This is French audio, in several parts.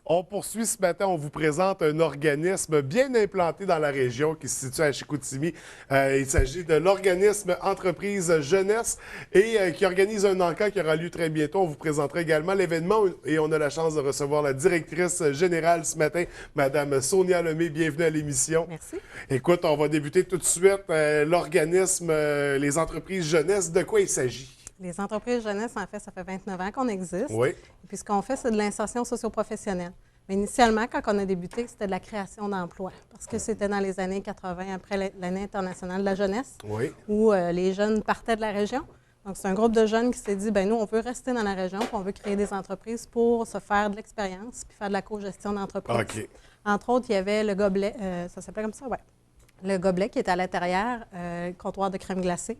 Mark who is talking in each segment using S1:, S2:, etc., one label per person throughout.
S1: On poursuit ce matin, on vous présente un organisme bien implanté dans la région qui se situe à Chicoutimi. Il s'agit de l'organisme Entreprise Jeunesse et qui organise un encamp qui aura lieu très bientôt. On vous présentera également l'événement et on a la chance de recevoir la directrice générale ce matin, Madame Sonia Lemay. Bienvenue à l'émission.
S2: Merci.
S1: Écoute, on va débuter tout de suite. L'organisme, les entreprises jeunesse, de quoi il s'agit?
S2: Les entreprises jeunesse, en fait, ça fait 29 ans qu'on existe.
S1: Oui.
S2: Et puis, ce qu'on fait, c'est de l'insertion socio-professionnelle. Mais initialement, quand on a débuté, c'était de la création d'emplois. Parce que c'était dans les années 80, après l'année internationale de la jeunesse,
S1: Oui.
S2: où les jeunes partaient de la région. Donc, c'est un groupe de jeunes qui s'est dit, bien, nous, on veut rester dans la région, puis on veut créer des entreprises pour se faire de l'expérience, puis faire de la co-gestion d'entreprise.
S1: OK.
S2: Entre autres, il y avait le gobelet, ça s'appelait comme ça, oui. Le gobelet qui est à l'intérieur, comptoir de crème glacée,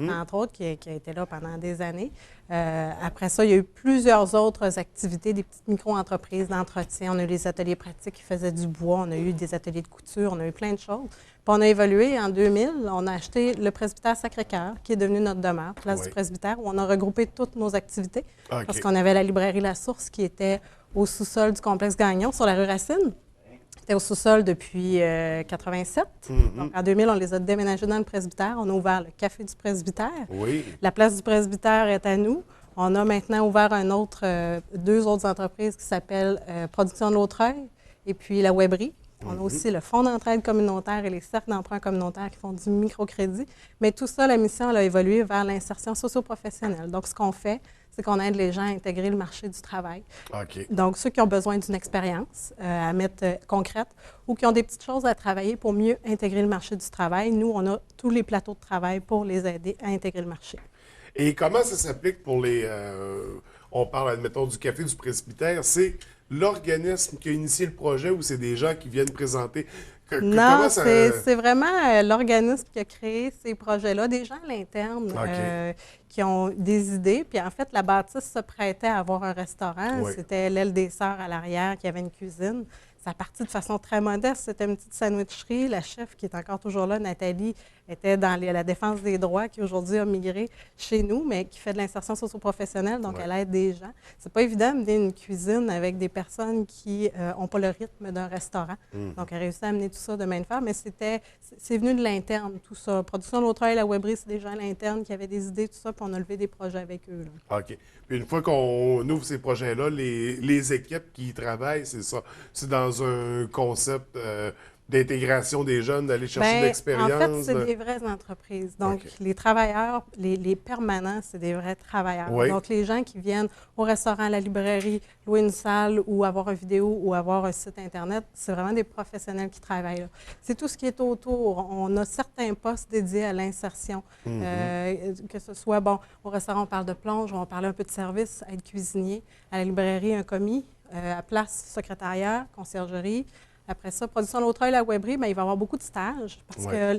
S2: entre autres, qui a été là pendant des années. Après ça, il y a eu plusieurs autres activités, des petites micro-entreprises d'entretien. On a eu des ateliers pratiques qui faisaient du bois, on a eu des ateliers de couture, on a eu plein de choses. Puis on a évolué en 2000, on a acheté le presbytère Sacré-Cœur, qui est devenu notre demeure, place du presbytère, où on a regroupé toutes nos activités.
S1: OK.
S2: Parce qu'on avait la librairie La Source qui était au sous-sol du complexe Gagnon, sur la rue Racine. C'était au sous-sol depuis 87. Donc, en 2000, on les a déménagés dans le presbytère. On a ouvert le café du presbytère.
S1: Oui.
S2: La place du presbytère est à nous. On a maintenant ouvert deux autres entreprises qui s'appellent Production de Lautreuil et puis la Weberie. On a aussi le Fonds d'entraide communautaire et les cercles d'emprunt communautaire qui font du microcrédit. Mais tout ça, la mission, elle a évolué vers l'insertion socio-professionnelle. Donc, ce qu'on fait, c'est qu'on aide les gens à intégrer le marché du travail.
S1: OK.
S2: Donc, ceux qui ont besoin d'une expérience à mettre concrète ou qui ont des petites choses à travailler pour mieux intégrer le marché du travail, nous, on a tous les plateaux de travail pour les aider à intégrer le marché.
S1: Et comment ça s'applique pour les... on parle, admettons, du Café du Presbytère. C'est l'organisme qui a initié le projet ou c'est des gens qui viennent présenter?
S2: Non,
S1: Comment ça...
S2: c'est vraiment l'organisme qui a créé ces projets-là, des gens à l'interne
S1: OK.
S2: qui ont des idées. Puis en fait, la bâtisse se prêtait à avoir un restaurant.
S1: Oui.
S2: C'était l'aile des Sœurs à l'arrière qui avait une cuisine. Ça a parti de façon très modeste. C'était une petite sandwicherie. La chef, qui est encore toujours là, Nathalie, était dans la défense des droits, qui aujourd'hui a migré chez nous, mais qui fait de l'insertion socio-professionnelle, donc elle aide des gens. C'est pas évident de mener une cuisine avec des personnes qui n'ont pas le rythme d'un restaurant. Donc, elle a réussi à amener tout ça de main de fer, mais c'est venu de l'interne, tout ça. Production de Lautreuil, la Weberie, c'est des gens à l'interne qui avaient des idées, tout ça, puis on a levé des projets avec eux, là.
S1: OK. Puis une fois qu'on ouvre ces projets-là, les équipes qui y travaillent, c'est ça. C'est dans un concept d'intégration des jeunes, d'aller chercher de l'expérience.
S2: En fait, c'est des vraies entreprises. Donc,
S1: OK.
S2: les travailleurs, les permanents, c'est des vrais travailleurs.
S1: Oui.
S2: Donc, les gens qui viennent au restaurant, à la librairie, louer une salle ou avoir une vidéo ou avoir un site Internet, c'est vraiment des professionnels qui travaillent là. C'est tout ce qui est autour. On a certains postes dédiés à l'insertion. Que ce soit, bon, au restaurant, on parle de plonge, on va parler un peu de service, être cuisinier. À la librairie, un commis. À place, secrétariat, conciergerie. Après ça, Production de Lautreuil, la Weberie, bien, il va y avoir beaucoup de stages parce que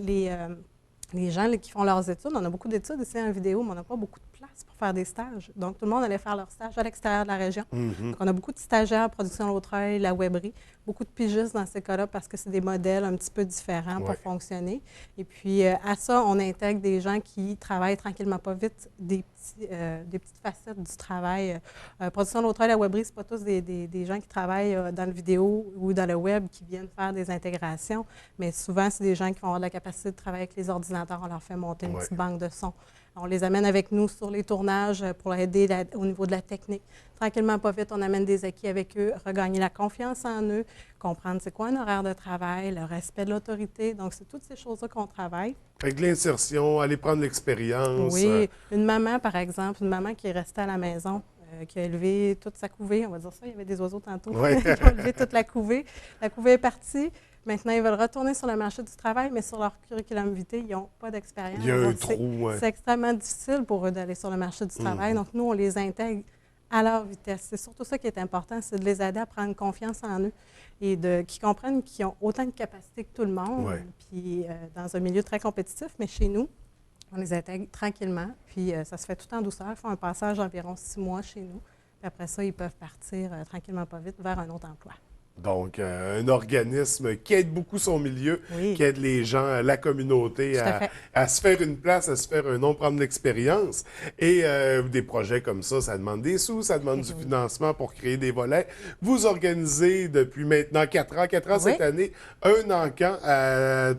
S2: les gens là, qui font leurs études, on a beaucoup d'études ici en vidéo, mais on n'a pas beaucoup de place pour faire des stages. Donc, tout le monde allait faire leurs stages à l'extérieur de la région. Donc, on a beaucoup de stagiaires, Production de Lautreuil, la Weberie, beaucoup de pigistes dans ces cas-là parce que c'est des modèles un petit peu différents pour fonctionner. Et puis, à ça, on intègre des gens qui travaillent tranquillement pas vite, des petites facettes du travail. Production de Lautreuil, la Weberie, ce pas tous des gens qui travaillent dans le vidéo ou dans le web qui viennent faire des intégrations, mais souvent, c'est des gens qui vont avoir la capacité de travailler avec les ordinateurs. On leur fait monter une petite banque de son. On les amène avec nous sur les tournages pour aider au niveau de la technique. Tranquillement, pas vite, on amène des acquis avec eux, regagner la confiance en eux, comprendre c'est quoi un horaire de travail, le respect de l'autorité. Donc, c'est toutes ces choses-là qu'on travaille.
S1: Avec l'insertion, aller prendre l'expérience.
S2: Oui, une maman, par exemple, une maman qui est restée à la maison, qui a élevé toute sa couvée, on va dire ça, il y avait des oiseaux tantôt, qui ont élevé toute la couvée. La couvée est partie. Maintenant, ils veulent retourner sur le marché du travail, mais sur leur curriculum vitae, ils n'ont pas d'expérience.
S1: Il y a un
S2: Donc,
S1: trou.
S2: c'est extrêmement difficile pour eux d'aller sur le marché du travail. Donc, nous, on les intègre à leur vitesse. C'est surtout ça qui est important, c'est de les aider à prendre confiance en eux et qu'ils comprennent qu'ils ont autant de capacités que tout le monde. Puis, dans un milieu très compétitif, mais chez nous, on les intègre tranquillement. Puis, ça se fait tout en douceur. Ils font un passage d'environ 6 mois chez nous. Puis après ça, ils peuvent partir tranquillement pas vite vers un autre emploi.
S1: Donc, un organisme qui aide beaucoup son milieu,
S2: Oui.
S1: qui aide les gens, la communauté
S2: Tout à fait.
S1: à se faire une place, à se faire un nom, prendre l'expérience. Et des projets comme ça demande des sous, ça demande du financement pour créer des volets. Vous organisez depuis maintenant 4 ans
S2: Oui.
S1: cette année, un encan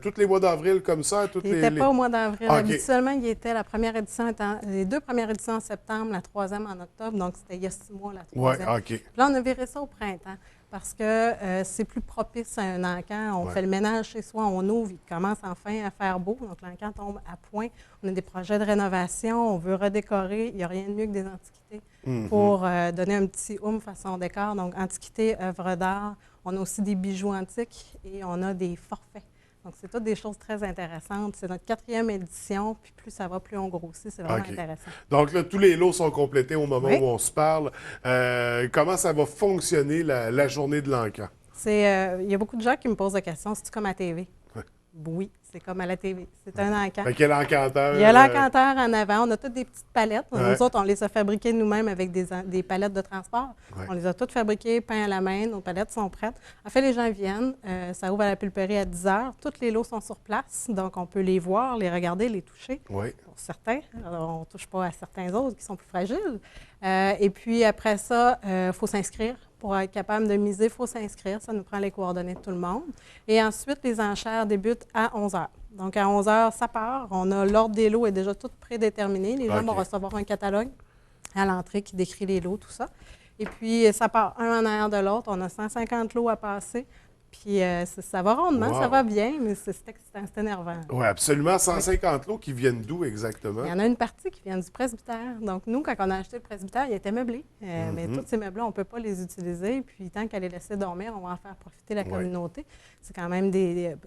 S1: tous les mois d'avril comme ça.
S2: Il n'était pas au mois d'avril.
S1: OK.
S2: Habituellement, il était la première édition, les 2 premières éditions en septembre, la 3e en octobre. Donc, c'était il y a 6 mois, la 3e.
S1: Oui, OK.
S2: Puis là, on a viré ça au printemps parce que c'est plus propice à un encan. On fait le ménage chez soi, on ouvre, il commence enfin à faire beau. Donc, l'encan tombe à point. On a des projets de rénovation, on veut redécorer. Il n'y a rien de mieux que des antiquités pour donner un petit oomph à son décor. Donc, antiquités, œuvres d'art. On a aussi des bijoux antiques et on a des forfaits. Donc, c'est toutes des choses très intéressantes. C'est notre 4e édition, puis plus ça va, plus on grossit. C'est vraiment intéressant.
S1: Donc, là, tous les lots sont complétés au moment
S2: Oui.
S1: où on se parle. Comment ça va fonctionner la journée de l'encan?
S2: Il y a beaucoup de gens qui me posent la question, c'est-tu comme à TV? Oui, c'est comme à la TV. C'est un encan.
S1: Fait qu'il y a l'encanteur.
S2: Il y a l'encanteur en avant. On a toutes des petites palettes. Nous autres, on les a fabriquées nous-mêmes avec des palettes de transport. On les a toutes fabriquées, peintes à la main. Nos palettes sont prêtes. En fait, les gens viennent. Ça ouvre à la pulperie à 10 h. Tous les lots sont sur place. Donc, on peut les voir, les regarder, les toucher.
S1: Oui.
S2: Pour certains. Alors, on ne touche pas à certains autres qui sont plus fragiles. Et puis, après ça, il faut s'inscrire. Pour être capable de miser, il faut s'inscrire. Ça nous prend les coordonnées de tout le monde. Et ensuite, les enchères débutent à 11 h. Donc, à 11 h, ça part. On a l'ordre des lots est déjà tout prédéterminé. Les gens vont recevoir un catalogue à l'entrée qui décrit les lots, tout ça. Et puis, ça part un en arrière de l'autre. On a 150 lots à passer. Puis, ça va rondement, ça va bien, mais c'est excitant, c'est énervant.
S1: Oui, absolument. 150 lots qui viennent d'où exactement?
S2: Il y en a une partie qui vient du presbytère. Donc, nous, quand on a acheté le presbytère, il était meublé. Mais tous ces meubles-là, on ne peut pas les utiliser. Puis, tant qu'à les laisser dormir, on va en faire profiter la communauté. C'est quand même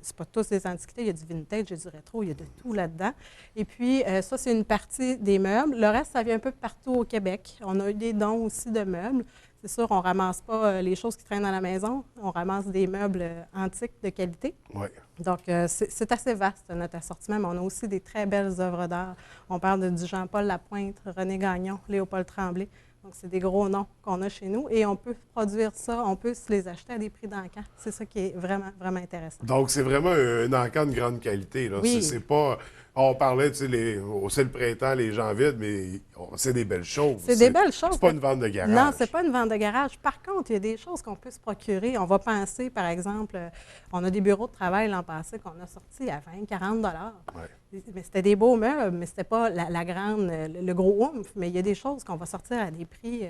S2: c'est pas tous des antiquités. Il y a du vintage, il y a du rétro, il y a de tout là-dedans. Et puis, ça, c'est une partie des meubles. Le reste, ça vient un peu partout au Québec. On a eu des dons aussi de meubles. C'est sûr, on ne ramasse pas les choses qui traînent dans la maison. On ramasse des meubles antiques de qualité.
S1: Oui.
S2: Donc, c'est assez vaste, notre assortiment, mais on a aussi des très belles œuvres d'art. On parle du Jean-Paul Lapointe, René Gagnon, Léopold Tremblay. Donc, c'est des gros noms qu'on a chez nous et on peut produire ça, on peut se les acheter à des prix d'encan. C'est ça qui est vraiment, vraiment intéressant.
S1: Donc, c'est vraiment un encan de grande qualité, là.
S2: Oui.
S1: C'est pas... On parlait, tu sais, c'est le printemps, les gens vides, mais c'est des belles choses.
S2: C'est des belles choses.
S1: C'est pas une vente de garage.
S2: Non, c'est pas une vente de garage. Par contre, il y a des choses qu'on peut se procurer. On va penser, par exemple, on a des bureaux de travail l'an passé qu'on a sortis à 20, 40
S1: Ouais.
S2: Mais c'était des beaux meubles, mais c'était pas la grande, le gros oomph. Mais il y a des choses qu'on va sortir à des prix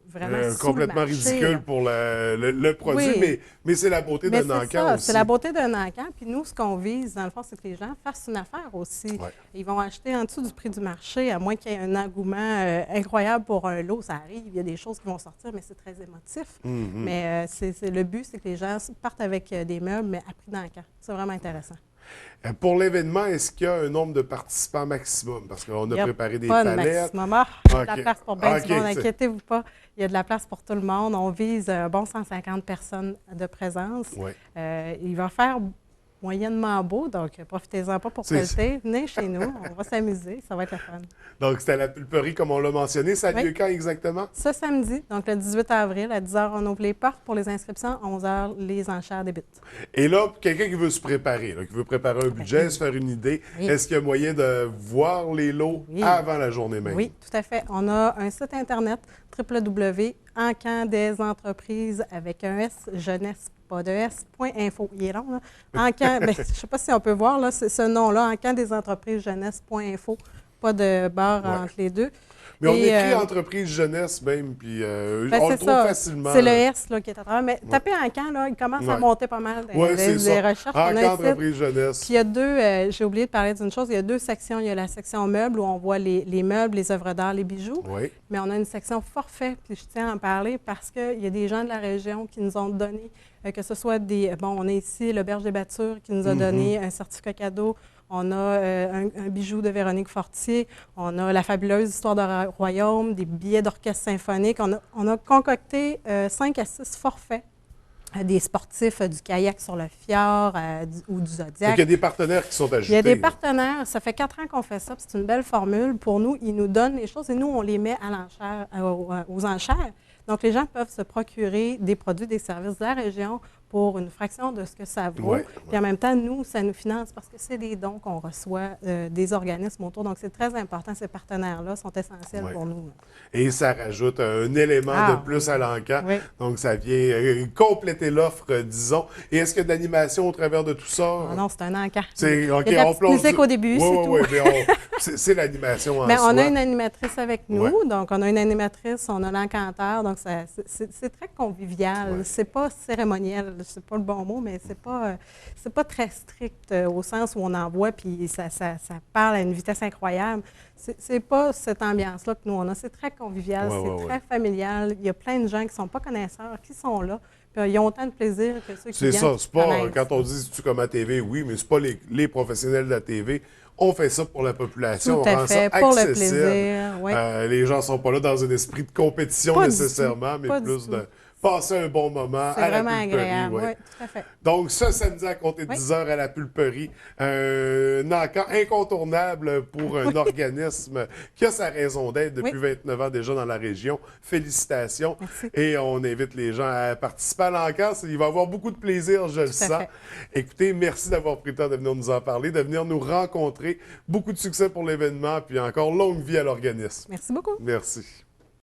S2: vraiment
S1: complètement ridicule pour le produit,
S2: oui.
S1: mais c'est la beauté d'un encan aussi.
S2: C'est la beauté d'un encan. Puis nous, ce qu'on vise, dans le fond, c'est que les gens fassent une affaire aussi.
S1: Ouais.
S2: Ils vont acheter en dessous du prix du marché, à moins qu'il y ait un engouement incroyable pour un lot. Ça arrive, il y a des choses qui vont sortir, mais c'est très émotif. Mais le but, c'est que les gens partent avec des meubles, mais à prix d'encan. C'est vraiment intéressant.
S1: Pour l'événement, est-ce qu'il y a un nombre de participants maximum? Parce qu'on a préparé des
S2: pas
S1: palettes.
S2: De maximum. Il y a de la place pour bien du monde, inquiétez-vous pas. Il y a de la place pour tout le monde. On vise un bon 150 personnes de présence.
S1: Ouais.
S2: Il va faire moyennement beau, donc profitez-en pas pour pelleter. Venez chez nous, on va s'amuser, ça va être le fun.
S1: Donc, c'était à la pulperie, comme on l'a mentionné. Ça a lieu quand exactement?
S2: Ce samedi, donc le 18 avril, à 10 h, on ouvre les portes pour les inscriptions. 11 h, les enchères débutent.
S1: Et là, quelqu'un qui veut se préparer, là, qui veut préparer un budget, se faire une idée, est-ce qu'il y a moyen de voir les lots avant la journée même?
S2: Oui, tout à fait. On a un site Internet, www.encandesentreprises avec un S, jeunesse, pas de S.info. Il est long, là. Encan, je ne sais pas si on peut voir, là, ce nom-là, encandesentreprises-jeunesse.info. Pas de barre entre les deux.
S1: Mais on écrit entreprise jeunesse même, puis on le trouve facilement.
S2: C'est le S là, qui est à travers. Mais tapez Encan, là, il commence à monter pas mal des recherches.
S1: Encan entreprise jeunesse.
S2: Puis il y a deux, j'ai oublié de parler d'une chose, il y a deux sections. Il y a la section meubles où on voit les meubles, les œuvres d'art, les bijoux.
S1: Oui.
S2: Mais on a une section forfait, puis je tiens à en parler parce qu'il y a des gens de la région qui nous ont donné, que ce soit on a ici l'Auberge des Battures qui nous a donné un certificat cadeau. On a un bijou de Véronique Fortier. On a la fabuleuse Histoire de Royaume, des billets d'orchestre symphonique. On a concocté 5 à 6 forfaits des sportifs du kayak sur le fjord ou du Zodiac.
S1: Il y a des partenaires qui sont ajoutés.
S2: Il y a des partenaires. Ça fait 4 ans qu'on fait ça. C'est une belle formule. Pour nous, ils nous donnent les choses et nous, on les met à l'enchère, aux enchères. Donc, les gens peuvent se procurer des produits, des services de la région pour une fraction de ce que ça vaut.
S1: Ouais,
S2: Puis en même temps, nous, ça nous finance parce que c'est des dons qu'on reçoit des organismes autour. Donc, c'est très important. Ces partenaires-là sont essentiels pour nous.
S1: Et ça rajoute un élément de plus à l'encan.
S2: Oui.
S1: Donc, ça vient compléter l'offre, disons. Et est-ce qu'il y a de l'animation au travers de tout ça?
S2: Ah non, c'est un encan.
S1: C'est, OK,
S2: Il y a de la
S1: on
S2: petite
S1: plonge.
S2: musique au début, c'est tout.
S1: Oui, mais c'est l'animation en
S2: Bien,
S1: soi.
S2: on a une animatrice avec nous.
S1: Ouais.
S2: Donc, on a une animatrice, on a l'encanteur. Donc, c'est très convivial.
S1: Ouais.
S2: C'est pas cérémoniel. C'est pas le bon mot, mais c'est pas très strict au sens où on envoie puis ça parle à une vitesse incroyable. C'est pas cette ambiance-là que nous, on a. C'est très convivial, c'est très familial. Il y a plein de gens qui ne sont pas connaisseurs, qui sont là. Puis, ils ont autant de plaisir que ceux qui viennent.
S1: C'est ça. C'est pas, quand on dit tu comme à TV, oui, mais c'est pas les professionnels de la TV. On fait ça pour la population,
S2: Tout à
S1: on rend
S2: fait,
S1: ça
S2: pour
S1: accessible.
S2: le plaisir. Oui.
S1: Les gens ne sont pas là dans un esprit de compétition
S2: Pas
S1: nécessairement, mais plus de passer un bon moment à la pulperie.
S2: C'est vraiment agréable, oui, tout à fait.
S1: Donc, ce samedi à compter de 10 heures à la pulperie, un encan incontournable pour un organisme qui a sa raison d'être depuis 29 ans déjà dans la région. Félicitations.
S2: Merci.
S1: Et on invite les gens à participer à l'encan. Il va y avoir beaucoup de plaisir, je le sens. Écoutez, merci d'avoir pris le temps de venir nous en parler, de venir nous rencontrer. Beaucoup de succès pour l'événement, puis encore longue vie à l'organisme.
S2: Merci beaucoup.
S1: Merci.